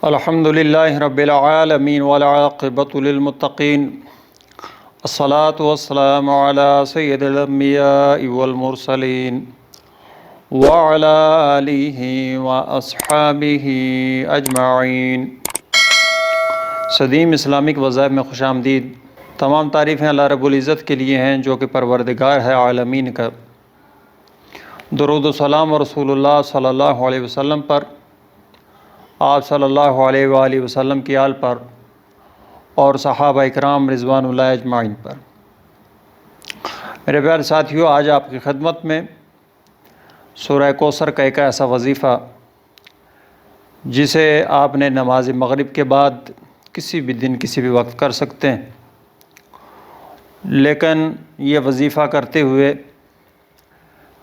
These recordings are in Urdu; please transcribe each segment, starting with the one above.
الحمد للہ رب العالمین والعاقبۃ للمتقین الصلاۃ والسلام علی سید الانبیاء والمرسلین وعلی آلہ واصحابہ اجمعین۔ صدیم اسلامک وظائف میں خوش آمدید۔ تمام تعریفیں اللہ رب العزت کے لیے ہیں جو کہ پروردگار ہے عالمین کا۔ درود و سلام و رسول اللہ صلی اللہ علیہ وسلم پر، آپ صلی اللہ علیہ وآلہ وسلم کی آل پر اور صحابہ اکرام رضوان اللہ اجمعین پر۔ میرے پیارے ساتھیوں، آج آپ کی خدمت میں سورہ کوثر کا ایک ایسا وظیفہ جسے آپ نے نماز مغرب کے بعد کسی بھی دن کسی بھی وقت کر سکتے ہیں، لیکن یہ وظیفہ کرتے ہوئے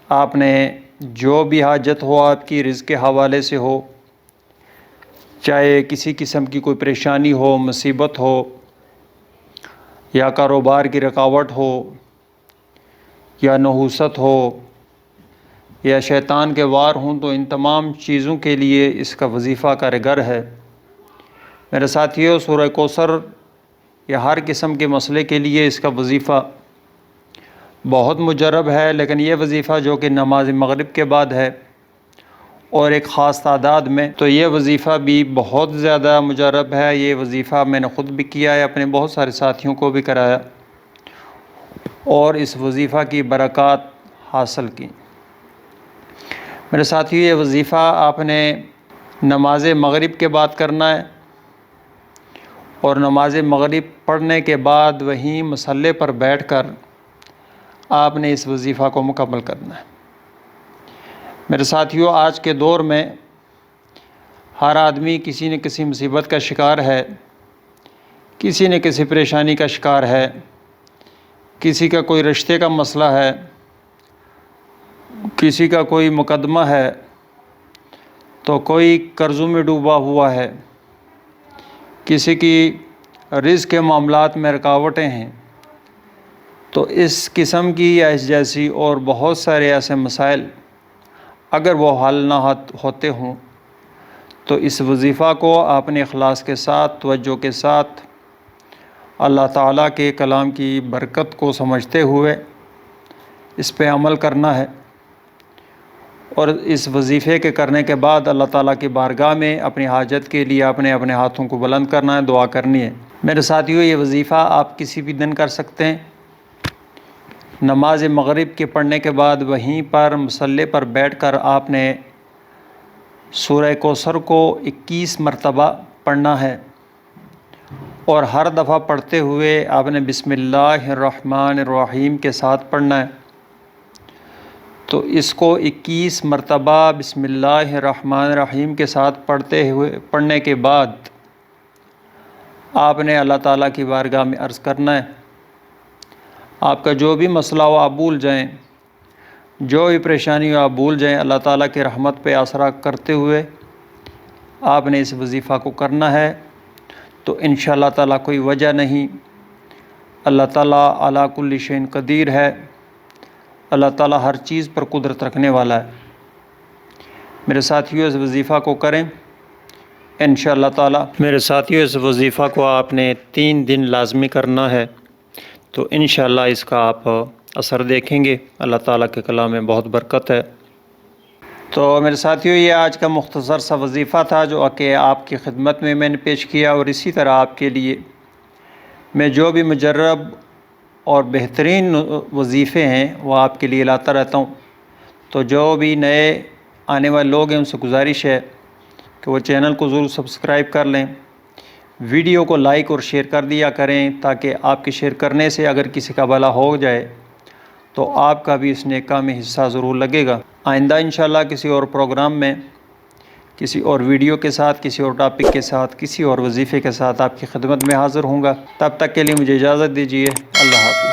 آپ نے جو بھی حاجت ہو، آپ کی رزق کے حوالے سے ہو، چاہے کسی قسم کی کوئی پریشانی ہو، مصیبت ہو، یا کاروبار کی رکاوٹ ہو، یا نحوست ہو، یا شیطان کے وار ہوں، تو ان تمام چیزوں کے لیے اس کا وظیفہ کارگر ہے۔ میرے ساتھیوں، سورہ کوثر یا ہر قسم کے مسئلے کے لیے اس کا وظیفہ بہت مجرب ہے، لیکن یہ وظیفہ جو کہ نماز مغرب کے بعد ہے اور ایک خاص تعداد میں، تو یہ وظیفہ بھی بہت زیادہ مجرب ہے۔ یہ وظیفہ میں نے خود بھی کیا ہے، اپنے بہت سارے ساتھیوں کو بھی کرایا اور اس وظیفہ کی برکات حاصل کی۔ میرے ساتھیوں، یہ وظیفہ آپ نے نماز مغرب کے بعد کرنا ہے، اور نماز مغرب پڑھنے کے بعد وہیں مصلی پر بیٹھ کر آپ نے اس وظیفہ کو مکمل کرنا ہے۔ میرے ساتھیوں، آج کے دور میں ہر آدمی کسی نہ کسی مصیبت کا شکار ہے، کسی نہ کسی پریشانی کا شکار ہے، کسی کا کوئی رشتے کا مسئلہ ہے، کسی کا کوئی مقدمہ ہے، تو کوئی قرضوں میں ڈوبا ہوا ہے، کسی کی رزق کے معاملات میں رکاوٹیں ہیں۔ تو اس قسم کی یا اس جیسی اور بہت سارے ایسے مسائل اگر وہ حل نہ ہوتے ہوں، تو اس وظیفہ کو آپ نے اخلاص کے ساتھ، توجہ کے ساتھ، اللہ تعالیٰ کے کلام کی برکت کو سمجھتے ہوئے اس پہ عمل کرنا ہے، اور اس وظیفے کے کرنے کے بعد اللہ تعالیٰ کی بارگاہ میں اپنی حاجت کے لیے اپنے ہاتھوں کو بلند کرنا ہے، دعا کرنی ہے۔ میرے ساتھیوں، یہ وظیفہ آپ کسی بھی دن کر سکتے ہیں۔ نماز مغرب کے پڑھنے کے بعد وہیں پر مصلی پر بیٹھ کر آپ نے سورہ کوثر کو 21 مرتبہ پڑھنا ہے، اور ہر دفعہ پڑھتے ہوئے آپ نے بسم اللہ الرحمن الرحیم کے ساتھ پڑھنا ہے۔ تو اس کو 21 مرتبہ بسم اللہ الرحمن الرحیم کے ساتھ پڑھنے کے بعد آپ نے اللہ تعالیٰ کی بارگاہ میں عرض کرنا ہے۔ آپ کا جو بھی مسئلہ ہو آپ بھول جائیں، جو بھی پریشانی ہو آپ بھول جائیں، اللہ تعالیٰ کی رحمت پہ آسرا کرتے ہوئے آپ نے اس وظیفہ کو کرنا ہے۔ تو انشاءاللہ تعالیٰ کوئی وجہ نہیں، اللہ تعالیٰ علی کل شیء قدیر ہے، اللہ تعالیٰ ہر چیز پر قدرت رکھنے والا ہے۔ میرے ساتھیوں، اس وظیفہ کو کریں انشاءاللہ تعالیٰ۔ میرے ساتھیوں، اس وظیفہ کو آپ نے 3 دن لازمی کرنا ہے، تو انشاءاللہ اس کا آپ اثر دیکھیں گے۔ اللہ تعالیٰ کے کلام میں بہت برکت ہے۔ تو میرے ساتھیوں، یہ آج کا مختصر سا وظیفہ تھا جو کہ آپ کی خدمت میں نے پیش کیا، اور اسی طرح آپ کے لیے میں جو بھی مجرب اور بہترین وظیفے ہیں وہ آپ کے لیے لاتا رہتا ہوں۔ تو جو بھی نئے آنے والے لوگ ہیں ان سے گزارش ہے کہ وہ چینل کو ضرور سبسکرائب کر لیں، ویڈیو کو لائک اور شیئر کر دیا کریں، تاکہ آپ کے شیئر کرنے سے اگر کسی کا بھلا ہو جائے تو آپ کا بھی اس نیک کام میں حصہ ضرور لگے گا۔ آئندہ انشاءاللہ کسی اور پروگرام میں، کسی اور ویڈیو کے ساتھ، کسی اور ٹاپک کے ساتھ، کسی اور وظیفے کے ساتھ آپ کی خدمت میں حاضر ہوں گا۔ تب تک کے لیے مجھے اجازت دیجیے۔ اللہ حافظ۔